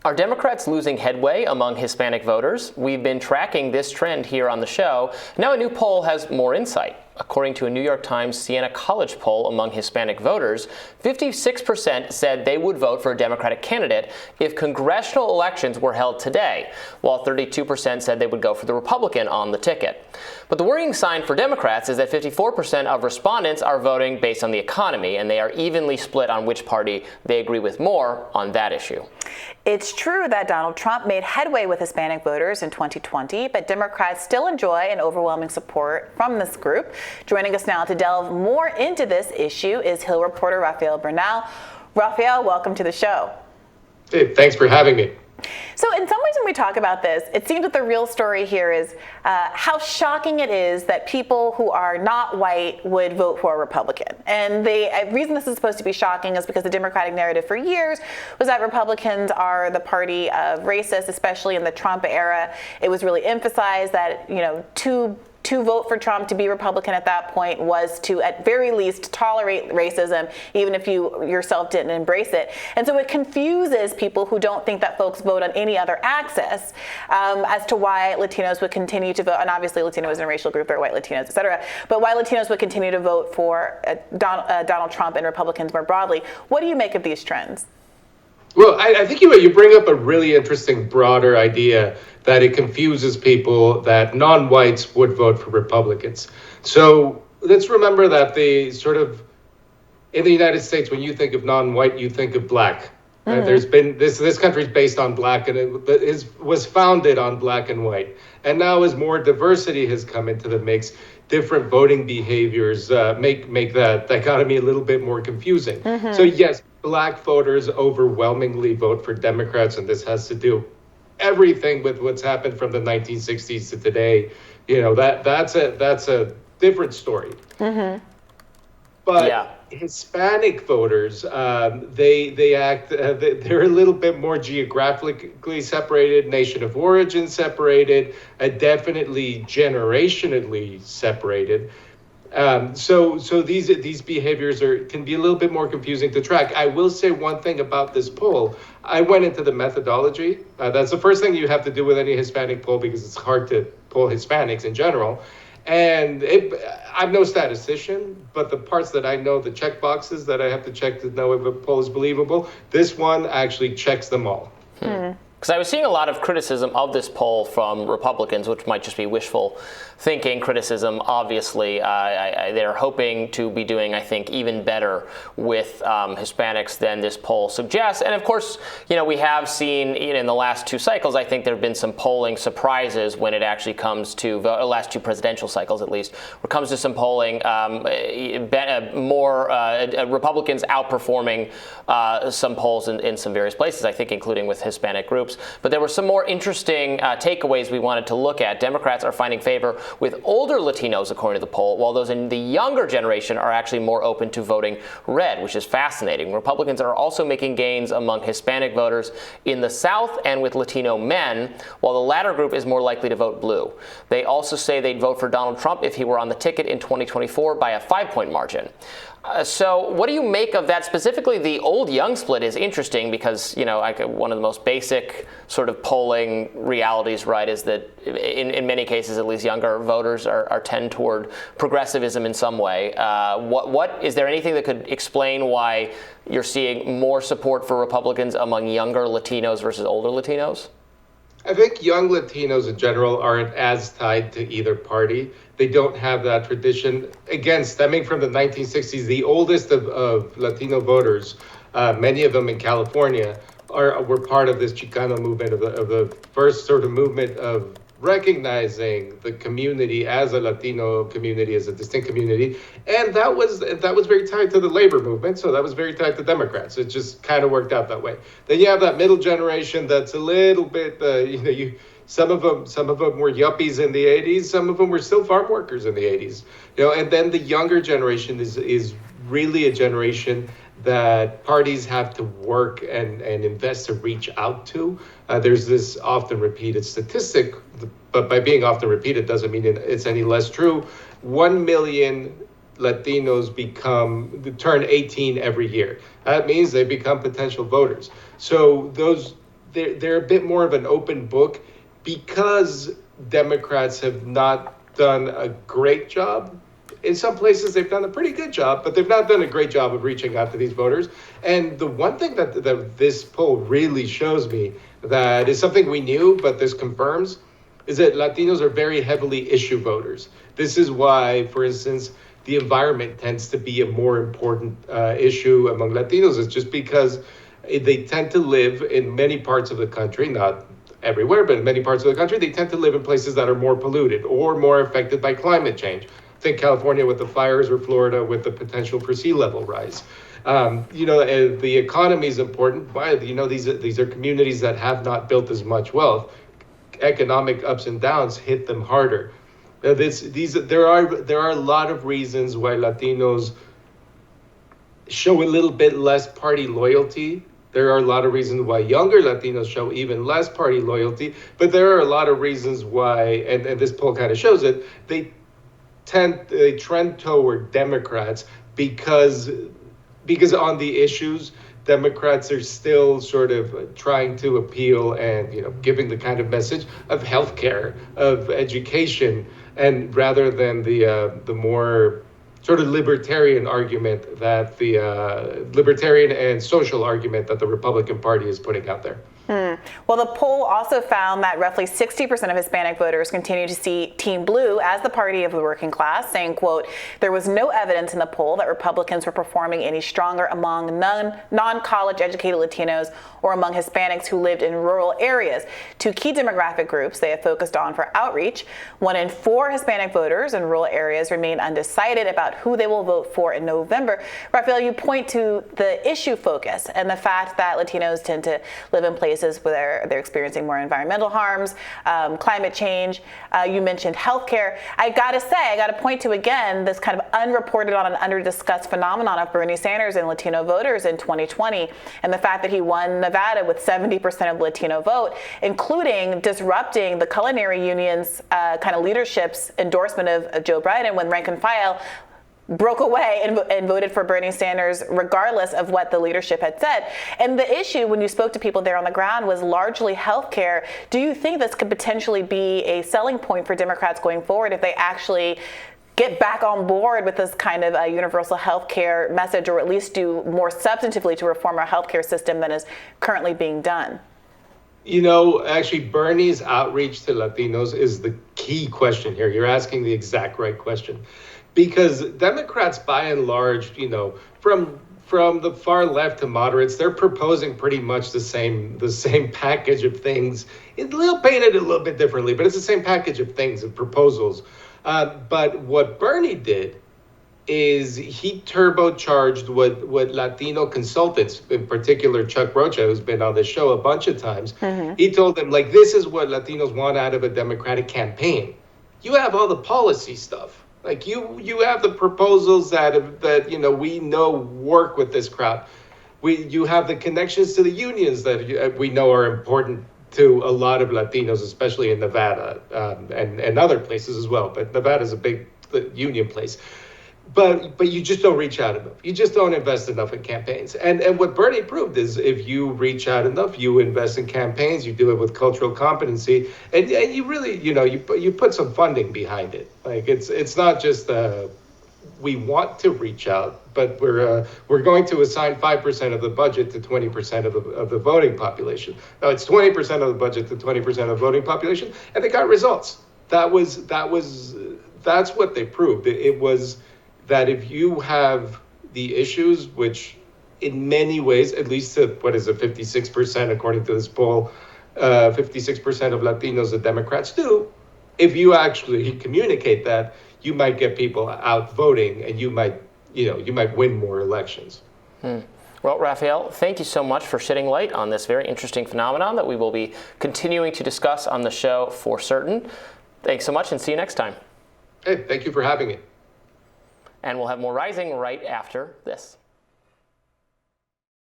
Are Democrats losing headway among Hispanic voters? We've been tracking this trend here on the show. Now a new poll has more insight. According to a New York Times Siena College poll among Hispanic voters, 56% said they would vote for a Democratic candidate if congressional elections were held today, while 32% said they would go for the Republican on the ticket. But the worrying sign for Democrats is that 54% of respondents are voting based on the economy, and they are evenly split on which party they agree with more on that issue. It's true that Donald Trump made headway with Hispanic voters in 2020, but Democrats still enjoy an overwhelming support from this group. Joining us now to delve more into this issue is Hill reporter Rafael Bernal. Rafael, welcome to the show. Hey, thanks for having me. So in some ways when we talk about this, it seems that the real story here is how shocking it is that people who are not white would vote for a Republican. And the reason this is supposed to be shocking is because the Democratic narrative for years was that Republicans are the party of racists, especially in the Trump era. It was really emphasized that, to vote for Trump, to be Republican at that point, was to at very least tolerate racism, even if you yourself didn't embrace it. And so it confuses people who don't think that folks vote on any other axis as to why Latinos would continue to vote. And obviously Latino is a racial group, they're white Latinos, et cetera. But why Latinos would continue to vote for Donald Trump and Republicans more broadly. What do you make of these trends? Well, I think you bring up a really interesting, broader idea that it confuses people that non-whites would vote for Republicans. So let's remember that in the United States, when you think of non-white, you think of black. Mm-hmm. There's been this country's based on black, and it was founded on black and white. And now as more diversity has come into the mix, different voting behaviors make that dichotomy a little bit more confusing. Mm-hmm. So yes, black voters overwhelmingly vote for Democrats, and this has to do everything with what's happened from the 1960s to today. That's a different story. Mm-hmm. But yeah. Hispanic voters, they're a little bit more geographically separated, nation of origin separated, definitely generationally separated. So these behaviors can be a little bit more confusing to track. I will say one thing about this poll. I went into the methodology. That's the first thing you have to do with any Hispanic poll, because it's hard to poll Hispanics in general. And I'm no statistician, but the parts that I know, the check boxes that I have to check to know if a poll is believable, this one actually checks them all. Because I was seeing a lot of criticism of this poll from Republicans, which might just be wishful thinking criticism. Obviously, they're hoping to be doing, I think, even better with Hispanics than this poll suggests. And of course, we have seen in the last two cycles, I think there have been some polling surprises when it actually comes to last two presidential cycles, at least, when it comes to some polling, Republicans outperforming some polls in some various places, I think, including with Hispanic groups. But there were some more interesting takeaways we wanted to look at. Democrats are finding favor with older Latinos, according to the poll, while those in the younger generation are actually more open to voting red, which is fascinating. Republicans are also making gains among Hispanic voters in the South and with Latino men, while the latter group is more likely to vote blue. They also say they'd vote for Donald Trump if he were on the ticket in 2024 by a 5-point margin. So what do you make of that? Specifically, the old-young split is interesting because, one of the most basic sort of polling realities, right, is that in many cases, at least younger voters are tend toward progressivism in some way. What is there anything that could explain why you're seeing more support for Republicans among younger Latinos versus older Latinos? I think young Latinos in general aren't as tied to either party. They don't have that tradition. Again, stemming from the 1960s, the oldest of Latino voters, many of them in California, were part of this Chicano movement, of the first sort of movement of recognizing the community as a Latino community, as a distinct community. And that was very tied to the labor movement, so that was very tied to Democrats. It just kind of worked out that way. Then you have that middle generation that's a little bit, some of them were yuppies in the 80s, some of them were still farm workers in the 80s. And then the younger generation is really a generation that parties have to work and invest to reach out to. There's this often repeated statistic, but by being often repeated doesn't mean it's any less true. 1 million Latinos turn 18 every year. That means they become potential voters. So they're a bit more of an open book because Democrats have not done a great job. In some places, they've done a pretty good job, but they've not done a great job of reaching out to these voters. And the one thing that this poll really shows me that is something we knew, but this confirms, is that Latinos are very heavily issue voters. This is why, for instance, the environment tends to be a more important issue among Latinos. It's just because they tend to live in many parts of the country, not everywhere, but in many parts of the country, they tend to live in places that are more polluted or more affected by climate change. Think California with the fires, or Florida with the potential for sea level rise. The economy is important. These are communities that have not built as much wealth. Economic ups and downs hit them harder. There are a lot of reasons why Latinos show a little bit less party loyalty. There are a lot of reasons why younger Latinos show even less party loyalty. But there are a lot of reasons why, and this poll kind of shows it, they trend toward Democrats because on the issues, Democrats are still sort of trying to appeal and giving the kind of message of healthcare, of education, and rather than the more sort of libertarian argument that the libertarian and social argument that the Republican Party is putting out there. Well, the poll also found that roughly 60% of Hispanic voters continue to see Team Blue as the party of the working class, saying, quote, there was no evidence in the poll that Republicans were performing any stronger among non-college educated Latinos or among Hispanics who lived in rural areas. Two key demographic groups they have focused on for outreach. 1 in 4 Hispanic voters in rural areas remain undecided about who they will vote for in November. Rafael, you point to the issue focus and the fact that Latinos tend to live in places where they're experiencing more environmental harms, climate change. You mentioned healthcare. I got to point to, again, this kind of unreported on and under-discussed phenomenon of Bernie Sanders and Latino voters in 2020, and the fact that he won Nevada with 70% of the Latino vote, including disrupting the culinary union's kind of leadership's endorsement of Joe Biden when rank and file broke away and voted for Bernie Sanders regardless of what the leadership had said. And the issue, when you spoke to people there on the ground, was largely healthcare. Do you think this could potentially be a selling point for Democrats going forward if they actually get back on board with this kind of universal healthcare message, or at least do more substantively to reform our healthcare system than is currently being done? Actually, Bernie's outreach to Latinos is the key question here. You're asking the exact right question. Because Democrats, by and large, from the far left to moderates, they're proposing pretty much the same package of things. They'll paint it a little bit differently, but it's the same package of things and proposals. But what Bernie did is he turbocharged what Latino consultants, in particular Chuck Rocha, who's been on the show a bunch of times, he told them, this is what Latinos want out of a Democratic campaign. You have all the policy stuff. You have the proposals that we know work with this crowd. You have the connections to the unions that we know are important to a lot of Latinos, especially in Nevada and other places as well. But Nevada is a big union place. But you just don't reach out enough. You just don't invest enough in campaigns. And what Bernie proved is if you reach out enough, you invest in campaigns, you do it with cultural competency, and you really, you put some funding behind it. It's not just we want to reach out, but we're going to assign 5% of the budget to 20% of the voting population. No, it's 20% of the budget to 20% of the voting population, and they got results. That's what they proved. It was that if you have the issues, which in many ways, at least to 56% according to this poll, 56% of Latinos that Democrats do, if you actually communicate that, you might get people out voting, and you might win more elections. Well, Rafael, thank you so much for shedding light on this very interesting phenomenon that we will be continuing to discuss on the show for certain. Thanks so much, and see you next time. Hey, thank you for having me. And we'll have more Rising right after this.